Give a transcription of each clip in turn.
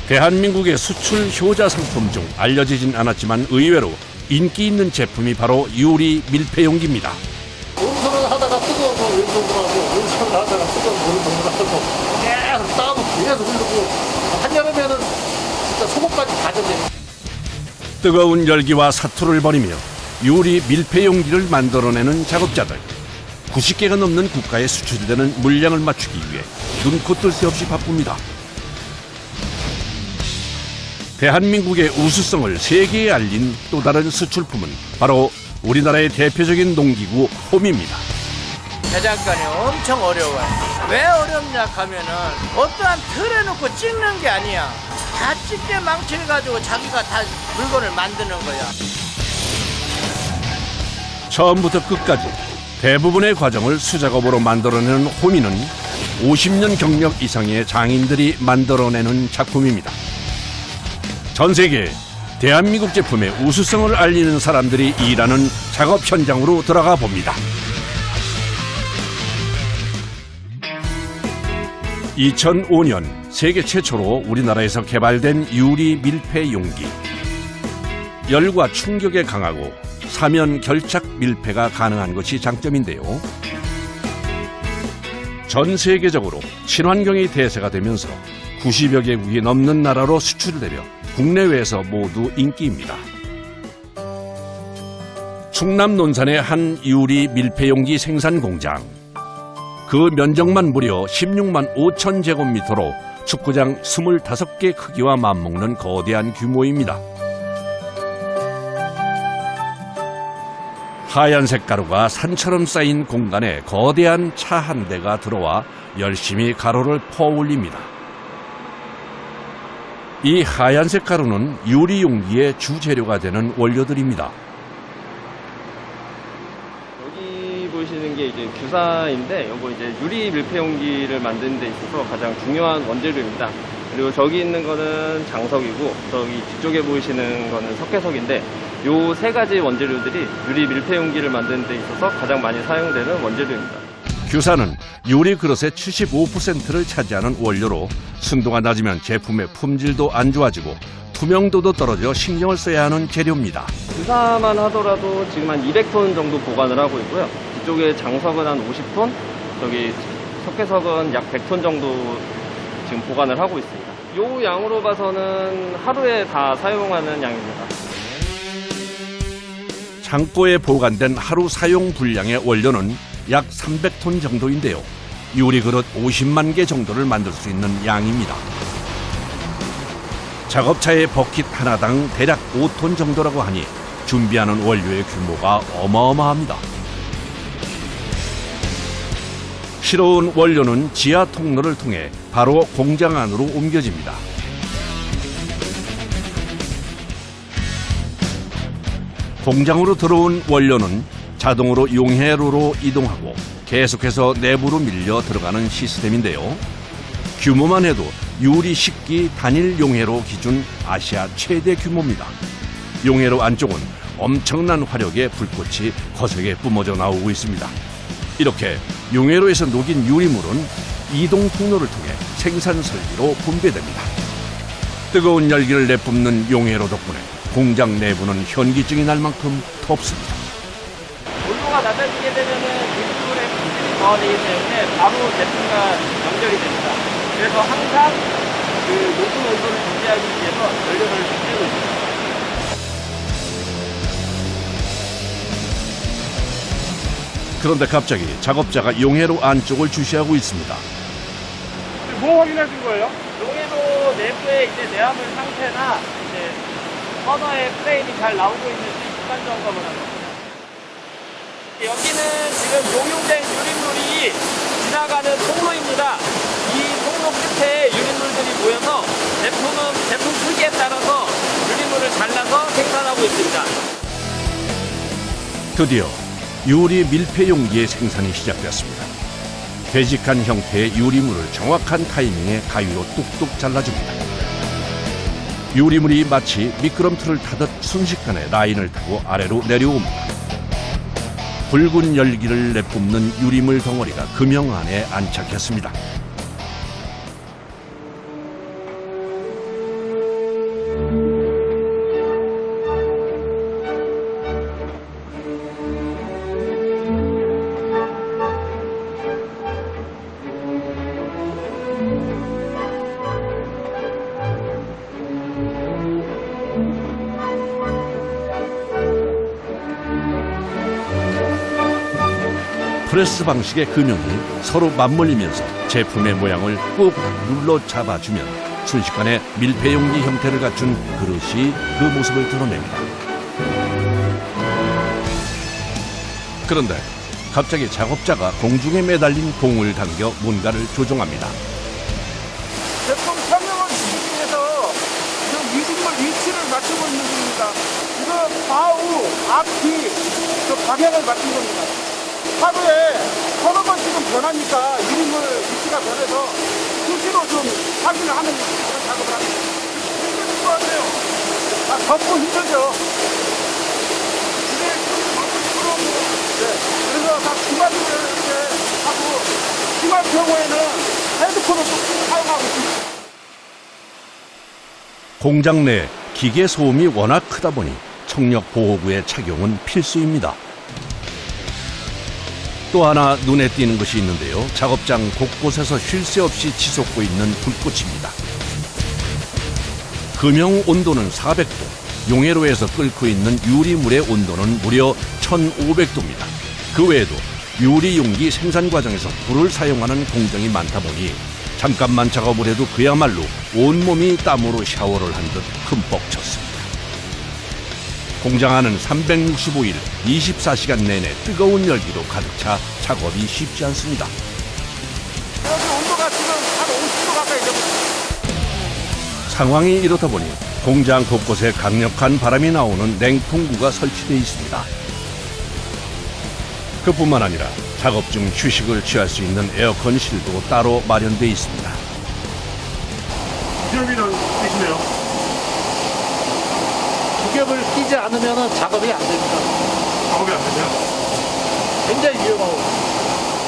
대한민국의 수출 효자 상품 중 알려지진 않았지만 의외로 인기 있는 제품이 바로 유리 밀폐용기입니다. 온수를 하다가 뜨거운 거 왼손으로 하고 온수를 하다가 뜨거운 거 오른손으로 하고 계속 땀을 계속 흐르고 한여름에는 진짜 속옷까지 다 젖어요. 뜨거운 열기와 사투를 벌이며 유리 밀폐용기를 만들어내는 작업자들. 90개가 넘는 국가에 수출되는 물량을 맞추기 위해 눈코 뜰 새 없이 바쁩니다. 대한민국의 우수성을 세계에 알린 또 다른 수출품은 바로 우리나라의 대표적인 농기구 홈입니다. 제작관이 엄청 어려워요. 왜 어렵냐 하면은 어떠한 틀에 놓고 찍는 게 아니야. 다 찍게 망치를 가지고 자기가 다 물건을 만드는 거야. 처음부터 끝까지 대부분의 과정을 수작업으로 만들어내는 홈이는 50년 경력 이상의 장인들이 만들어내는 작품입니다. 전 세계 대한민국 제품의 우수성을 알리는 사람들이 일하는 작업 현장으로 들어가 봅니다. 2005년 세계 최초로 우리나라에서 개발된 유리 밀폐 용기. 열과 충격에 강하고 사면 결착 밀폐가 가능한 것이 장점인데요. 전 세계적으로 친환경이 대세가 되면서 90여 개국이 넘는 나라로 수출되며 국내외에서 모두 인기입니다. 충남 논산의 한 유리 밀폐용기 생산 공장. 그 면적만 무려 16만 5천 제곱미터로 축구장 25개 크기와 맞먹는 거대한 규모입니다. 하얀색 가루가 산처럼 쌓인 공간에 거대한 차 한 대가 들어와 열심히 가루를 퍼올립니다. 이 하얀색 가루는 유리 용기의 주재료가 되는 원료들입니다. 여기 보시는 게 이제 규사인데, 이거 이제 유리 밀폐 용기를 만드는 데 있어서 가장 중요한 원재료입니다. 그리고 저기 있는 거는 장석이고, 저기 뒤쪽에 보이시는 거는 석회석인데, 요 세 가지 원재료들이 유리 밀폐 용기를 만드는 데 있어서 가장 많이 사용되는 원재료입니다. 규사는 유리 그릇의 75%를 차지하는 원료로 순도가 낮으면 제품의 품질도 안 좋아지고 투명도도 떨어져 신경을 써야 하는 재료입니다. 규사만 하더라도 지금 한 200톤 정도 보관을 하고 있고요. 뒤쪽에 장석은 한 50톤, 저기 석회석은 약 100톤 정도 지금 보관을 하고 있습니다. 요 양으로 봐서는 하루에 다 사용하는 양입니다. 창고에 보관된 하루 사용 분량의 원료는 약 300톤 정도인데요. 유리 그릇 50만 개 정도를 만들 수 있는 양입니다. 작업차의 버킷 하나당 대략 5톤 정도라고 하니 준비하는 원료의 규모가 어마어마합니다. 실어온 원료는 지하 통로를 통해 바로 공장 안으로 옮겨집니다. 공장으로 들어온 원료는 자동으로 용해로로 이동하고 계속해서 내부로 밀려 들어가는 시스템인데요. 규모만 해도 유리 식기 단일 용해로 기준 아시아 최대 규모입니다. 용해로 안쪽은 엄청난 화력의 불꽃이 거세게 뿜어져 나오고 있습니다. 이렇게 용해로에서 녹인 유리물은 이동 통로를 통해 생산 설비로 분배됩니다. 뜨거운 열기를 내뿜는 용해로 덕분에 공장 내부는 현기증이 날 만큼 덥습니다. 온도가 낮아지게 되면은 유리물의 품질이 저하되기 때문에 바로 제품과 연결이 됩니다. 그래서 항상 그 높은 온도를 유지하기 위해서 연료를 줄이고 있습니다. 그런데 갑자기 작업자가 용해로 안쪽을 주시하고 있습니다. 뭐 확인하신 거예요? 용해로 내부의 이제 내화물 상태나 이제 커너의 프레임이 잘 나오고 있는지 주간 점검을 합니다. 여기는 지금 용융된 유리물이 지나가는 통로입니다. 이 통로 끝에 유리물들이 모여서 제품 크기에 따라서 유리물을 잘라서 생산하고 있습니다. 드디어 유리 밀폐 용기의 생산이 시작되었습니다. 되직한 형태의 유리물을 정확한 타이밍에 가위로 뚝뚝 잘라줍니다. 유리물이 마치 미끄럼틀을 타듯 순식간에 라인을 타고 아래로 내려옵니다. 붉은 열기를 내뿜는 유리물 덩어리가 금형 안에 안착했습니다. 프레스 방식의 금형이 서로 맞물리면서 제품의 모양을 꾹 눌러 잡아주면 순식간에 밀폐용기 형태를 갖춘 그릇이 그 모습을 드러냅니다. 그런데 갑자기 작업자가 공중에 매달린 공을 당겨 뭔가를 조종합니다. 제품 설명을 주기 위해서 지금 미식물 위치를 맞추고 있는 중입니다. 지금 좌우, 앞뒤 그 방향을 맞춘 겁니다. 하루에 서너 번 지금 변하니까 유리물 위치가 변해서 수시로 좀 확인을 하는 그런 작업을 합니다. 힘들 것 같아요. 덮고 힘들죠. 이게 네. 그래서 다 중간중간 이렇게 하고 심할 경우에는 헤드폰을 또 사용하고 있습니다. 공장 내 기계 소음이 워낙 크다 보니 청력 보호구의 착용은 필수입니다. 또 하나 눈에 띄는 것이 있는데요. 작업장 곳곳에서 쉴 새 없이 치솟고 있는 불꽃입니다. 금형 온도는 400도, 용해로에서 끓고 있는 유리물의 온도는 무려 1500도입니다. 그 외에도 유리 용기 생산 과정에서 불을 사용하는 공정이 많다 보니 잠깐만 작업을 해도 그야말로 온몸이 땀으로 샤워를 한 듯 흠뻑 쳤습니다. 공장 안은 365일 24시간 내내 뜨거운 열기로 가득 차 작업이 쉽지 않습니다. 여기 온도가 지금 한 50도 가까이 되고 상황이 이렇다 보니 공장 곳곳에 강력한 바람이 나오는 냉풍구가 설치되어 있습니다. 그뿐만 아니라 작업 중 휴식을 취할 수 있는 에어컨실도 따로 마련되어 있습니다. 기념비는 되시네요. 구겹을 끼지 않으면 작업이 안 됩니다. 작업이 안 되냐? 굉장히 위험하고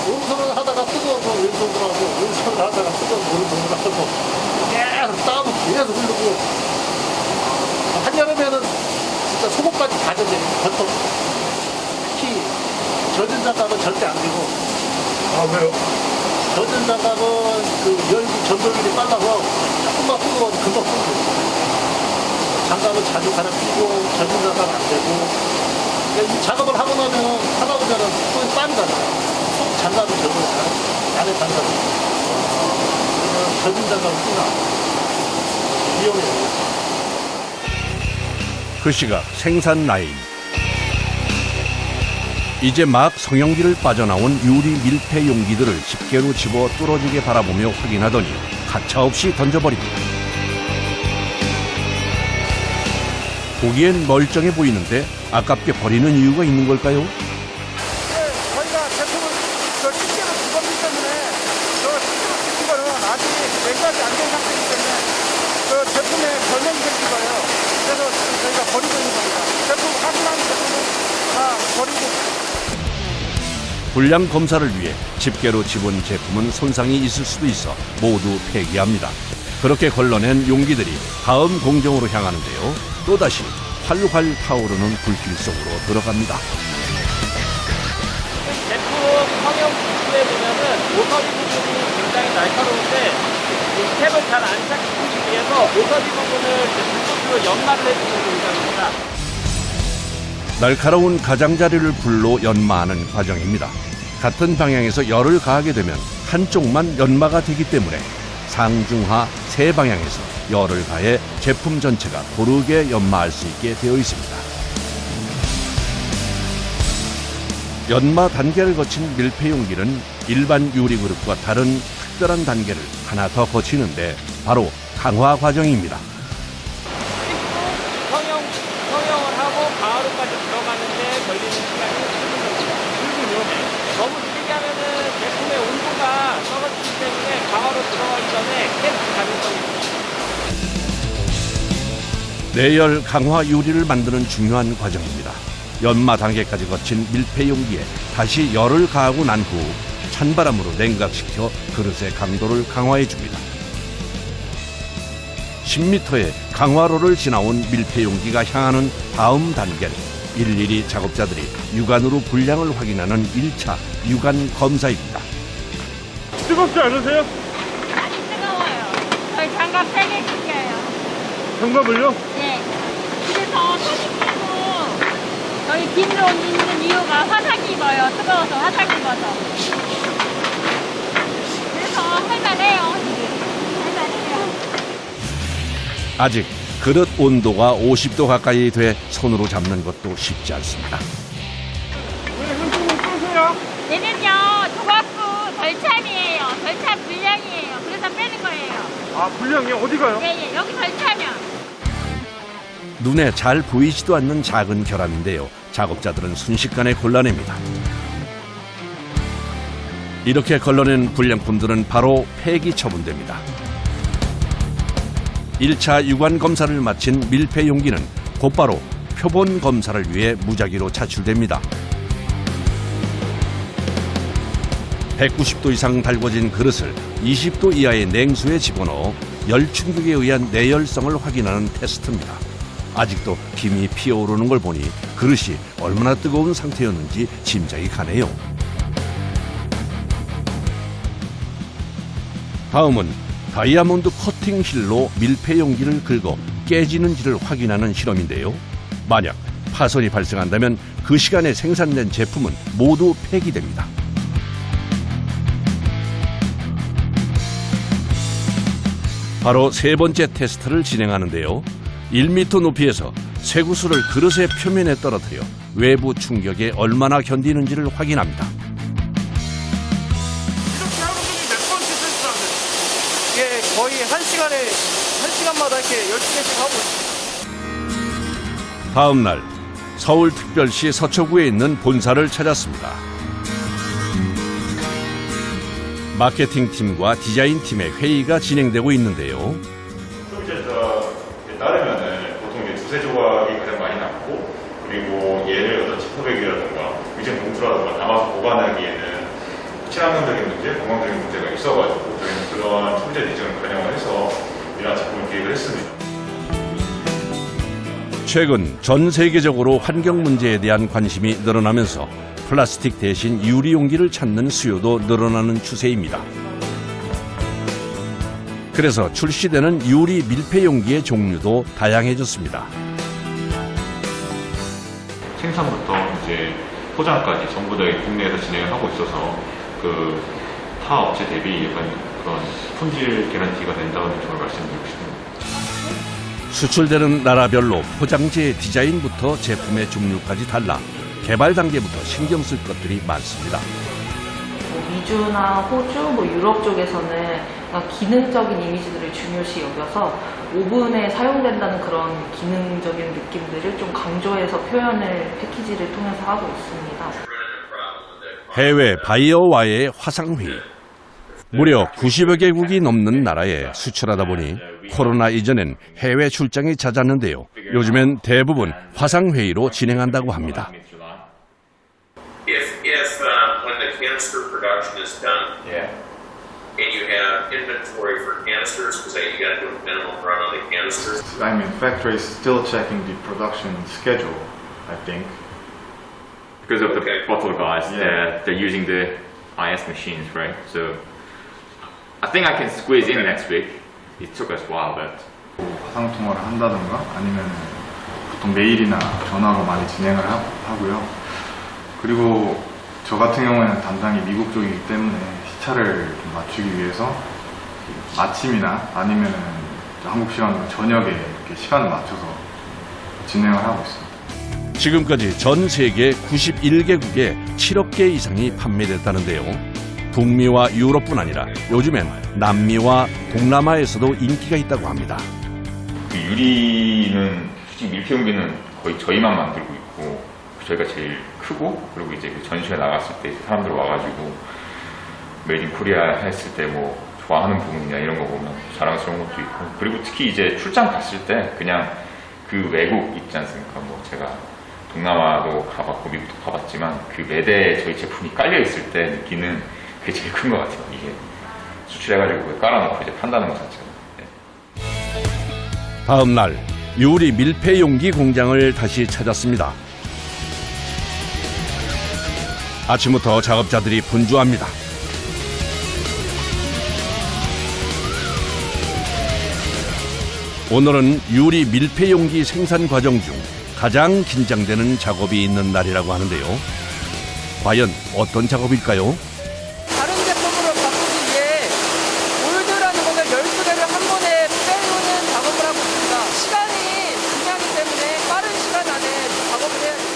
오른손을 하다가 뜨거운 거 왼손으로 하고 왼손을 하다가 뜨거운 거 오른손으로 하고 계속 땀을 계속 흘리고 한여름에는 진짜 속옷까지 가져져요. 벌떡. 특히 젖은 장갑은 절대 안 되고 아, 왜요? 젖은 장갑은 그 열기 전도율이 빨라서 조금만 뜨거워도 금방 뜨고 장갑은 자주 갈아끼고 젖은 장갑 안 되고 이 작업을 하고 나면 하다 보면은 손에 땀이 나잖아요. 속 장갑은 젖어요. 안에 장갑은 젖은 장갑을 끼나 위험해요. 그 시각 생산 라인. 이제 막 성형기를 빠져나온 유리 밀폐 용기들을 집게로 집어 뚫어지게 바라보며 확인하더니 가차없이 던져버립니다. 보기엔 멀쩡해 보이는데 아깝게 버리는 이유가 있는 걸까요? 저희가 제품을 저 집게로 집었기 때문에 저 집게로 집은 거는 아직 냉각이 안 된 상태이기 때문에 그 제품에 걸명이 생긴 거예요. 그래서 지금 저희가 버리고 있는 겁니다. 제품 확인한 제품은 다 버리고. 불량 검사를 위해 집게로 집은 제품은 손상이 있을 수도 있어 모두 폐기합니다. 그렇게 걸러낸 용기들이 다음 공정으로 향하는데요. 또다시 활활 타오르는 불길 속으로 들어갑니다. 제품 성형 기술에 보면은 모서리 부분이 굉장히 날카로운데 이 캡을 잘 안착시키기 위해서 모서리 부분을 불꽃으로 연마를 해주는 공정입니다. 날카로운 가장자리를 불로 연마하는 과정입니다. 같은 방향에서 열을 가하게 되면 한쪽만 연마가 되기 때문에 상중하 세 방향에서 열을 가해 제품 전체가 고르게 연마할 수 있게 되어 있습니다. 연마 단계를 거친 밀폐 용기는 일반 유리 그릇과 다른 특별한 단계를 하나 더 거치는데 바로 강화 과정입니다. 성형을 하고 가하로까지 들어가는데 걸리는 시간이 7분입니다. 너무 길게 하면은 제품의 온도가 떨어지기 때문에 가하로 들어가기 전에 깨질 가능성이 있습니다. 내열 강화 유리를 만드는 중요한 과정입니다. 연마 단계까지 거친 밀폐 용기에 다시 열을 가하고 난 후 찬바람으로 냉각시켜 그릇의 강도를 강화해 줍니다. 10m의 강화로를 지나온 밀폐 용기가 향하는 다음 단계는 일일이 작업자들이 육안으로 분량을 확인하는 1차 육안 검사입니다. 뜨겁지 않으세요? 많이 뜨거워요. 저희 장갑 3개 줄게요. 장갑을요? 네. 그래서 사진 끼고 저희 여기 빈로 있는 이유가 화상 입어요. 뜨거워서 화상 입어서. 그래서 할만해요. 할만해요. 아직 그릇 온도가 50도 가까이 돼 손으로 잡는 것도 쉽지 않습니다. 왜 흔들고 끄세요? 얘는요, 조각구 절참이에요. 절참 불량이에요. 그래서 빼는 거예요. 아, 불량이 어디 가요? 예, 예. 여기 절차면. 눈에 잘 보이지도 않는 작은 결함인데요. 작업자들은 순식간에 골라냅니다. 이렇게 걸러낸 불량품들은 바로 폐기 처분됩니다. 1차 유관 검사를 마친 밀폐 용기는 곧바로 표본 검사를 위해 무작위로 차출됩니다. 190도 이상 달궈진 그릇을 20도 이하의 냉수에 집어넣어 열 충격에 의한 내열성을 확인하는 테스트입니다. 아직도 김이 피어오르는 걸 보니 그릇이 얼마나 뜨거운 상태였는지 짐작이 가네요. 다음은 다이아몬드 커팅 힐로 밀폐 용기를 긁어 깨지는지를 확인하는 실험인데요. 만약 파손이 발생한다면 그 시간에 생산된 제품은 모두 폐기됩니다. 바로 세 번째 테스트를 진행하는데요. 1m 높이에서 쇠구슬을 그릇의 표면에 떨어뜨려 외부 충격에 얼마나 견디는지를 확인합니다. 이렇게 하루 종일 몇 번째 테스트하세요? 이게 거의 1시간마다 이렇게 12개씩 하고 있어요. 다음 날 서울특별시 서초구에 있는 본사를 찾았습니다. 마케팅팀과 디자인팀의 회의가 진행되고 있는데요. 소비자에 따르면은 보통 이제 두세 조각이 가장 많이 남고, 그리고 얘를 어떤 지퍼백이라든가 위생 봉투라든가 담아서 보관하기에는 친환경적인 문제, 건강적인 문제가 있어가지고 저희는 그런 소비자 니즈를 반영을 해서 이러한 제품을 기획을 했습니다. 최근 전 세계적으로 환경 문제에 대한 관심이 늘어나면서 플라스틱 대신 유리 용기를 찾는 수요도 늘어나는 추세입니다. 그래서 출시되는 유리 밀폐 용기의 종류도 다양해졌습니다. 생산부터 이제 포장까지 전부 다 국내에서 진행을 하고 있어서 그 타 업체 대비 약간 그런 품질 개런티가 된다는 점을 말씀드리고 싶습니다. 수출되는 나라별로 포장재의 디자인부터 제품의 종류까지 달라 개발 단계부터 신경 쓸 것들이 많습니다. 미주나 호주, 유럽 쪽에서는 기능적인 이미지들을 중요시 여겨서 오븐에 사용된다는 그런 기능적인 느낌들을 좀 강조해서 표현을 패키지를 통해서 하고 있습니다. 해외 바이어와의 화상회의. 무려 90여 개국이 넘는 나라에 수출하다 보니 코로나 이전엔 해외 출장이 잦았는데요. 요즘엔 대부분 화상회의로 진행한다고 합니다. If when the canister production is done, and you have inventory for canisters, because you got to do a minimum run on the canisters. I mean, factory is still checking the production schedule, I think. Because of the bottle guys, Yeah. they're using the IS machines, right? So I think I can squeeze in next week. It took us a while, but 화상 통화를 한다던가 아니면 보통 메일이나 전화로 많이 진행을 하고요. 그리고 저 같은 경우에는 담당이 미국 쪽이기 때문에 시차를 좀 맞추기 위해서 아침이나 아니면 한국 시간으로 저녁에 이렇게 시간을 맞춰서 진행을 하고 있습니다. 지금까지 전 세계 91개국에 7억 개 이상이 판매됐다는데요. 북미와 유럽뿐 아니라 요즘엔 남미와 동남아에서도 인기가 있다고 합니다. 그 유리는 솔직히 밀폐 용기는 거의 저희만 만들고 있고 저희가 제일 크고, 그리고 이제 그 전시회 나갔을 때 사람들 와가지고 메이드 인 코리아 했을 때 뭐 좋아하는 부분이나 이런 거 보면 자랑스러운 것도 있고, 그리고 특히 이제 출장 갔을 때 그냥 그 외국 있지 않습니까? 뭐 제가 동남아도 가봤고 미국도 가봤지만 그 매대에 저희 제품이 깔려 있을 때 느끼는 그게 제일 큰 것 같아요. 이게 수출해가지고 깔아놓고 이제 판다는 것 자체가. 다음 날 유리 밀폐 용기 공장을 다시 찾았습니다. 아침부터 작업자들이 분주합니다. 오늘은 유리 밀폐 용기 생산 과정 중 가장 긴장되는 작업이 있는 날이라고 하는데요. 과연 어떤 작업일까요? 다른 제품으로 바꾸기 위해 몰드라는 것을 12개를 한 번에 빼놓는 작업을 하고 있습니다. 시간이 중요하기 때문에 빠른 시간 안에 작업을 해야 돼요.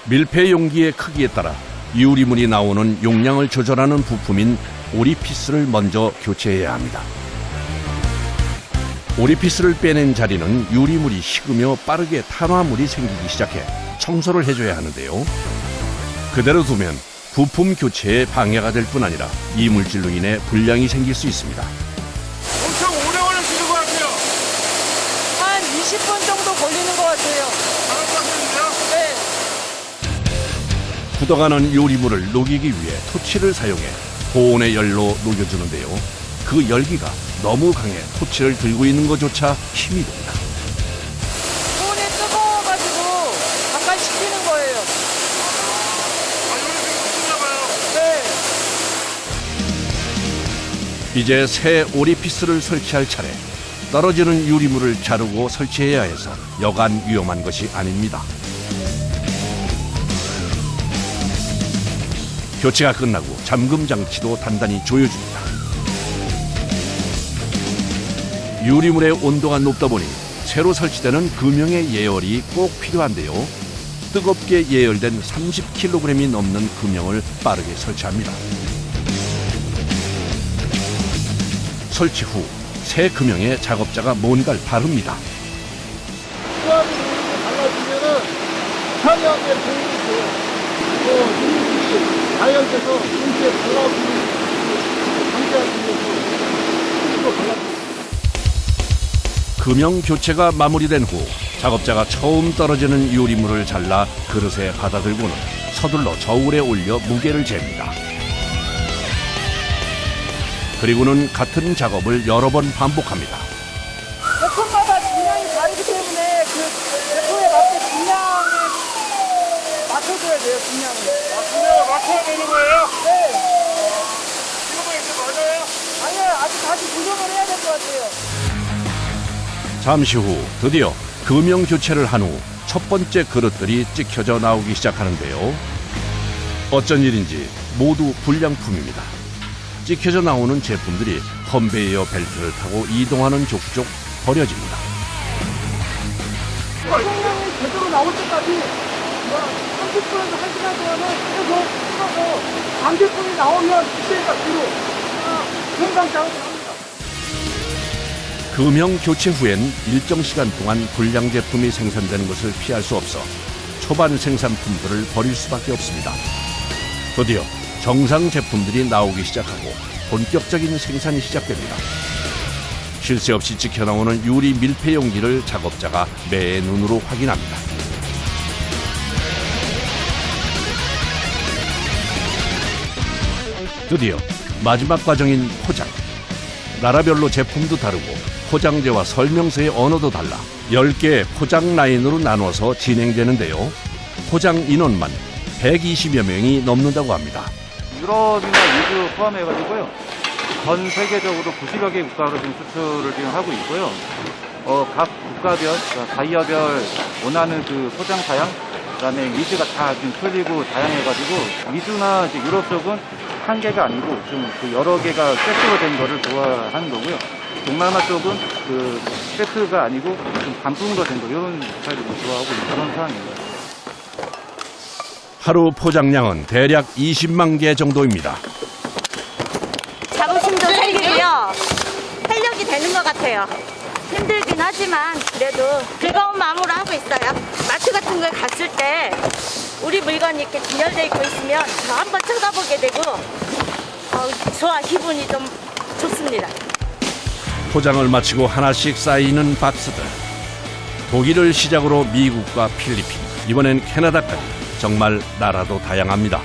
밀폐 용기의 크기에 따라 유리물이 나오는 용량을 조절하는 부품인 오리피스를 먼저 교체해야 합니다. 오리피스를 빼낸 자리는 유리물이 식으며 빠르게 탄화물이 생기기 시작해 청소를 해줘야 하는데요. 그대로 두면 부품 교체에 방해가 될 뿐 아니라 이물질로 인해 불량이 생길 수 있습니다. 엄청 오래 걸리시는 것 같아요. 한 20분 정도 걸리는 것 같아요. 작업하시는데요? 네. 굳어가는 유리물을 녹이기 위해 토치를 사용해 고온의 열로 녹여주는데요. 그 열기가 너무 강해 토치를 들고 있는 것조차 힘이 듭니다. 손이 뜨거워가지고 잠깐 식히는 거예요. 네. 이제 새 오리피스를 설치할 차례. 떨어지는 유리물을 자르고 설치해야 해서 여간 위험한 것이 아닙니다. 교체가 끝나고 잠금 장치도 단단히 조여줍니다. 유리물의 온도가 높다 보니 새로 설치되는 금형의 예열이 꼭 필요한데요. 뜨겁게 예열된 30kg이 넘는 금형을 빠르게 설치합니다. 설치 후 새 금형에 작업자가 뭔가를 바릅니다. 수압이 달라지면은 차량에 도움이 돼요. 유리물이 가열돼서 이렇게 달라지는 방지하기 위해서 이거 달라집니다. 금형 교체가 마무리된 후 작업자가 처음 떨어지는 유리물을 잘라 그릇에 받아들고는 서둘러 저울에 올려 무게를 잽니다. 그리고는 같은 작업을 여러 번 반복합니다. 제품마다 분량이 다르기 때문에 그 제품에 맞게 분량을 맞춰줘야 돼요, 분량을. 분량을 맞춰야 되는 거예요? 네. 지금은 이제 맞아요? 아니요, 아직 다시 조정을 해야 될 것 같아요. 잠시 후 드디어 금형 교체를 한 후 첫 번째 그릇들이 찍혀져 나오기 시작하는데요. 어쩐 일인지 모두 불량품입니다. 찍혀져 나오는 제품들이 컨베이어 벨트를 타고 이동하는 족족 버려집니다. 제품이 제대로 나올 때까지 30분에서 1시간 동안은 계속 찍어서 반제품이 나오면 그때가 뒤로 생산 작업을 합니다. 금형 교체 후엔 일정 시간 동안 불량 제품이 생산되는 것을 피할 수 없어 초반 생산품들을 버릴 수밖에 없습니다. 드디어 정상 제품들이 나오기 시작하고 본격적인 생산이 시작됩니다. 쉴 새 없이 찍혀나오는 유리 밀폐 용기를 작업자가 매의 눈으로 확인합니다. 드디어 마지막 과정인 포장. 나라별로 제품도 다르고 포장재와 설명서의 언어도 달라 10개의 포장 라인으로 나눠서 진행되는데요. 포장 인원만 120여 명이 넘는다고 합니다. 유럽이나 미주 포함해가지고요. 전 세계적으로 90여 개 국가로 지금 수출을 지금 하고 있고요. 각 국가별, 바이어별 원하는 그 포장 사양, 그다음에 니즈가 다 지금 틀리고 다양해가지고 미주나 이제 유럽 쪽은 한 개가 아니고 좀 그 여러 개가 세트로 된 거를 좋아하는 거고요. 동남아 쪽은 그 세트가 아니고 좀 반품으로 된 거 이런 스타일을 좋아하고 있는 그런 상황입니다. 하루 포장량은 대략 20만 개 정도입니다. 자부심도 생기고요. 활력이 되는 것 같아요. 힘들긴 하지만 그래도 즐거운 마음으로 하고 있어요. 마트 같은 걸 갔을 때 우리 물건이 이렇게 진열되어 있고 있으면 저 한번 쳐다보게 되고 좋아, 기분이 좀 좋습니다. 포장을 마치고 하나씩 쌓이는 박스들. 독일을 시작으로 미국과 필리핀, 이번엔 캐나다까지 정말 나라도 다양합니다.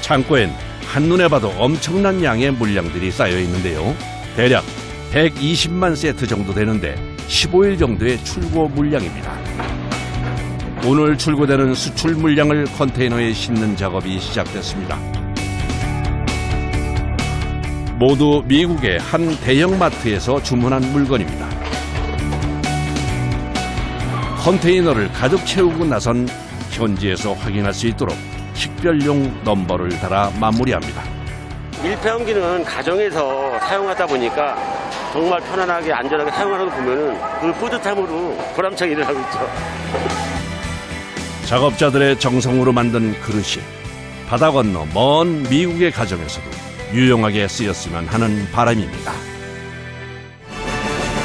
창고엔 한눈에 봐도 엄청난 양의 물량들이 쌓여 있는데요. 대략 120만 세트 정도 되는데 15일 정도의 출고 물량입니다. 오늘 출고되는 수출 물량을 컨테이너에 싣는 작업이 시작됐습니다. 모두 미국의 한 대형마트에서 주문한 물건입니다. 컨테이너를 가득 채우고 나선 현지에서 확인할 수 있도록 식별용 넘버를 달아 마무리합니다. 밀폐용기는 가정에서 사용하다 보니까 정말 편안하게 안전하게 사용하는 거 보면은 그 뿌듯함으로 보람차게 일을 하고 있죠. 작업자들의 정성으로 만든 그릇이 바다 건너 먼 미국의 가정에서도 유용하게 쓰였으면 하는 바람입니다.